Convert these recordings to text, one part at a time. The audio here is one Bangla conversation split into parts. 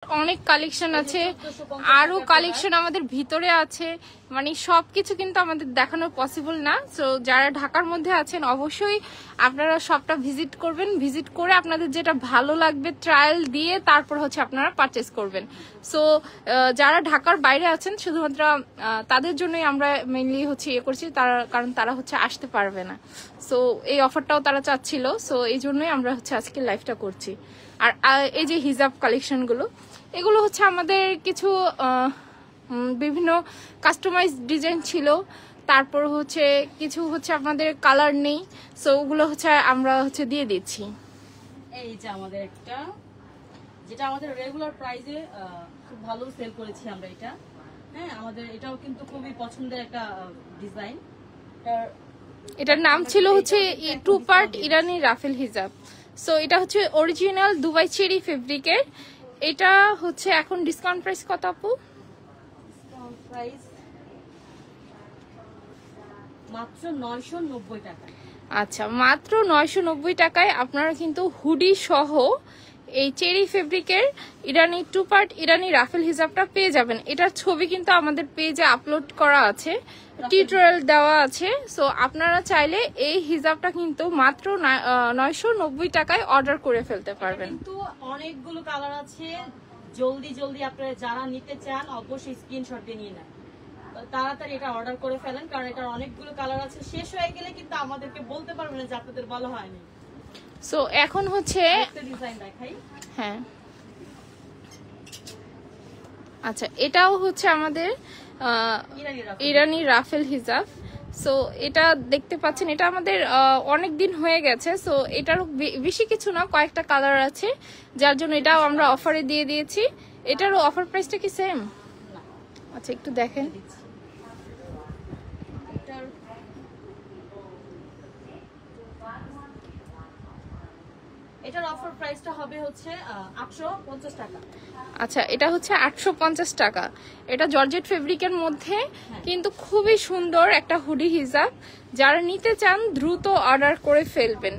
অনেক কালেকশন আছে, আরো কালেকশন আমাদের ভিতরে আছে, মানে সবকিছু কিন্তু আমাদের দেখানো পসিবল না। সো যারা ঢাকার মধ্যে আছেন অবশ্যই আপনারা সবটা ভিজিট করবেন, ভিজিট করে আপনাদের যেটা ভালো লাগবে ট্রায়াল দিয়ে তারপর হচ্ছে আপনারা পারচেস করবেন। সো যারা ঢাকার বাইরে আছেন শুধুমাত্র তাদের জন্যই আমরা মেইনলি হচ্ছে ইয়ে করছি, কারণ তারা হচ্ছে আসতে পারবে না। সো এই অফারটাও তারা চাচ্ছিল, সো এই জন্যই আমরা হচ্ছে আজকে লাইভটা করছি। আর এই যে হিজাব কালেকশনগুলো, এগুলো হচ্ছে আমাদের কিছু বিভিন্ন কাস্টমাইজ ডিজাইন ছিল, তারপর হচ্ছে কিছু হচ্ছে আমাদের কালার নেই, সো ওগুলো হচ্ছে আমরা হচ্ছে দিয়ে দিচ্ছি। এই যে আমাদের একটা যেটা আমাদের রেগুলার প্রাইসে খুব ভালো সেল করেছি আমরা এটা। হ্যাঁ, আমাদের এটাও কিন্তু খুবই পছন্দের একটা ডিজাইন। এটার নাম ছিল হচ্ছে 2 পার্ট ইরানি রাফেল হিজাব। সো এটা হচ্ছে অরিজিনাল দুবাই চেরি ফেব্রিকের। এটা হচ্ছে এখন ডিসকাউন্ট প্রাইস কত আপু? ডিসকাউন্ট প্রাইস মাত্র 990 টাকা। আচ্ছা, মাত্র 990 টাকায় আপনারা কিন্তু হুডি সহ এই চেরি ফেব্রিকের ইরানি 2 পার্ট ইরানি রাফেল হিজাবটা পেয়ে যাবেন। এটার ছবি কিন্তু আমাদের পেজে আপলোড করা আছে, টিউটোরিয়াল দেওয়া আছে। সো আপনারা চাইলে এই হিজাবটা কিন্তু মাত্র 990 টাকায় অর্ডার করে ফেলতে পারবেন। কিন্তু অনেকগুলো কালার আছে, জলদি জলদি আপনারা যারা নিতে চান অবশ্যই স্ক্রিনশট দিয়ে নিয়ে নেন, তাড়াতাড়ি এটা অর্ডার করে ফেলেন, কারণ এটার অনেকগুলো কালার আছে। শেষ হয়ে গেলে কিন্তু আমাদেরকে বলতে পারবেন না যে আপনাদের ভালো হয়নি। সো এখন হচ্ছে ডিজাইন দেখাই। হ্যাঁ, আচ্ছা, এটাও হচ্ছে আমাদের ইরানি রাফেল হিজাব। সো এটা দেখতে পাচ্ছেন, এটা আমাদের অনেক দিন হয়ে গেছে। সো এটারও বেশি কিছু না, কয়েকটা কালার আছে, যার জন্য এটাও আমরা অফারে দিয়ে দিয়েছি। এটারও অফার প্রাইসটা কি সেম? আচ্ছা, একটু দেখেন। এটার অফার প্রাইসটা হবে হচ্ছে 850 টাকা। আচ্ছা, এটা হচ্ছে 850 টাকা। এটা জর্জেট ফেব্রিকের মধ্যে কিন্তু খুবই সুন্দর একটা হুডি হিজাব। যারা নিতে চান দ্রুত অর্ডার করে ফেলবেন।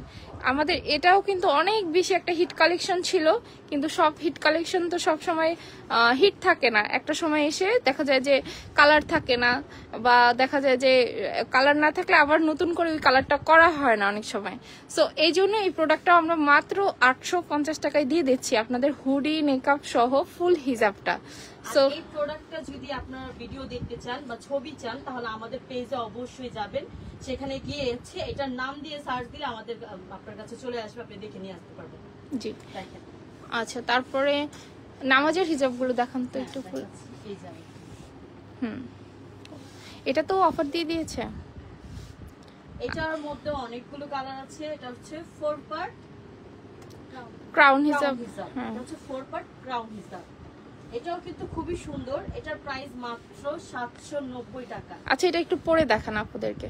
আমাদের এটাও কিন্তু অনেক বেশি একটা হিট কালেকশন ছিল, কিন্তু সব হিট কালেকশন তো সব সময় হিট থাকে না। একটা সময় এসে দেখা যায় যে কালার থাকে না, বা দেখা যায় যে কালার না থাকলে আবার নতুন করে ওই কালারটা করা হয় না অনেক সময়। সো এই জন্য এই প্রোডাক্টটা আমরা মাত্র 850 টাকায় দিয়ে দিচ্ছি আপনাদের হুডি মেকআপ সহ ফুল হিজাবটা। সো এই প্রোডাক্টটা যদি আপনারা ভিডিও দেখতে চান বা ছবি চান, তাহলে আমাদের পেজে অবশ্যই যাবেন, সেখানে গিয়ে হচ্ছে এটার নাম দিয়ে সার্চ দিলে আমাদের আপনার কাছে চলে আসবে, আপনি দেখে নিয়ে আসতে পারবেন। জি, আচ্ছা, তারপরে নামাজের হিজাবগুলো দেখান তো একটু। এটা তো অফার দিয়ে দিয়েছে। এটার মধ্যে অনেকগুলো কালার আছে। এটা হচ্ছে 4 পার্ট ক্রাউন হিজাব। এটা হচ্ছে 4 পার্ট ক্রাউন হিজাব। এটাও কিন্তু খুবই সুন্দর। এটার প্রাইস মাত্র 790 টাকা। আচ্ছা, এটা একটু পরে দেখান আপুদেরকে।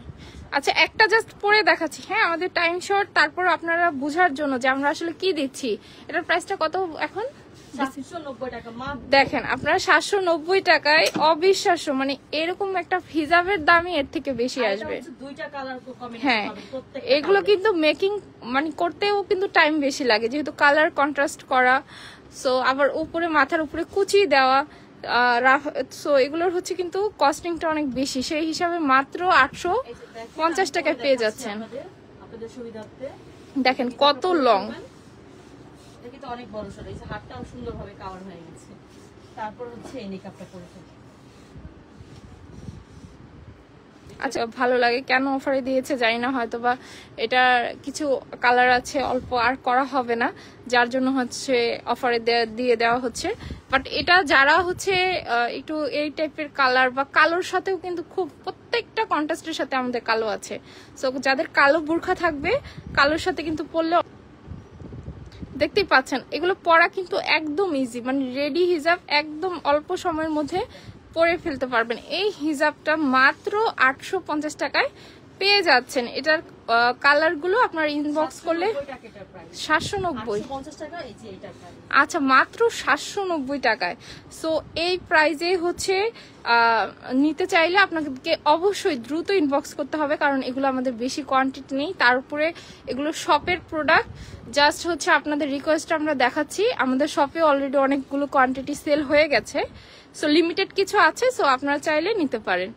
আচ্ছা, একটা জাস্ট পরে দেখাচ্ছি। হ্যাঁ, আমাদের টাইম শর্ট, তারপর আপনারা বোঝার জন্য যে আমরা আসলে কি দিচ্ছি। এটার প্রাইসটা কত এখন? 790 টাকা। দেখেন আপনারা 790 টাকায়, অবিশ্বাস্য, মানে এরকম একটা হিজাবের দামই এর থেকে বেশি আসবে। দুইটা কালার কম্বিনেশন হ্যাঁ, হবে। এগুলো কিন্তু মেকিং মানে করতেও কিন্তু টাইম বেশি লাগে, যেহেতু কালার কন্ট্রাস্ট করা, সো আবার উপরে মাথার উপরে কুচি দেওয়া, সো এগুলোর হচ্ছে কিন্তু কস্টিংটা অনেক বেশি। সেই হিসাবে মাত্র 850 টাকায় পেয়ে যাচ্ছেন। আপনাদের সুবিধার্থে দেখেন কত লং, কিন্তু অনেক বড় সর, এই হাতটাও সুন্দরভাবে কভার হয়ে গেছে। তারপর হচ্ছে এই মেকআপটা করে ফেলবো। আচ্ছা, ভালো লাগে কেন অফারে দিয়েছে জানি না, হয়তো বা এটা কিছু কালার আছে অল্প, আর করা হবে না, যার জন্য হচ্ছে অফারে দিয়ে দেওয়া হচ্ছে। বাট এটা যারা হচ্ছে একটু এই টাইপের কালার বা কালোর সাথেও কিন্তু খুব, প্রত্যেকটা কন্ট্রাস্টের সাথে আমাদের কালো আছে। সো যাদের কালো বোরখা থাকবে, কালোর সাথে কিন্তু পরলে দেখতেই পাচ্ছেন এগুলো পরা কিন্তু একদম ইজি, মানে রেডি হিজাব একদম অল্প সময়ের মধ্যে পরে ফেলতে পারবেন। এই হিজাবটা মাত্র 850 টাকায় পেয়ে যাচ্ছেন। এটার কালারগুলো আপনার ইনবক্স করলে 790। 50 টাকা এই যে এটা আচ্ছা, মাত্র 790 টাকায়। সো এই প্রাইজে হচ্ছে নিতে চাইলে আপনাকে অবশ্যই দ্রুত ইনবক্স করতে হবে, কারণ এগুলো আমাদের বেশি কোয়ান্টিটি নেই। তার উপরে এগুলো শপের প্রোডাক্ট, জাস্ট হচ্ছে আপনাদের রিকোয়েস্ট আমরা দেখাচ্ছি। আমাদের শপে অলরেডি অনেকগুলো কোয়ান্টিটি সেল হয়ে গেছে, সো লিমিটেড কিছু আছে, সো আপনারা চাইলে নিতে পারেন।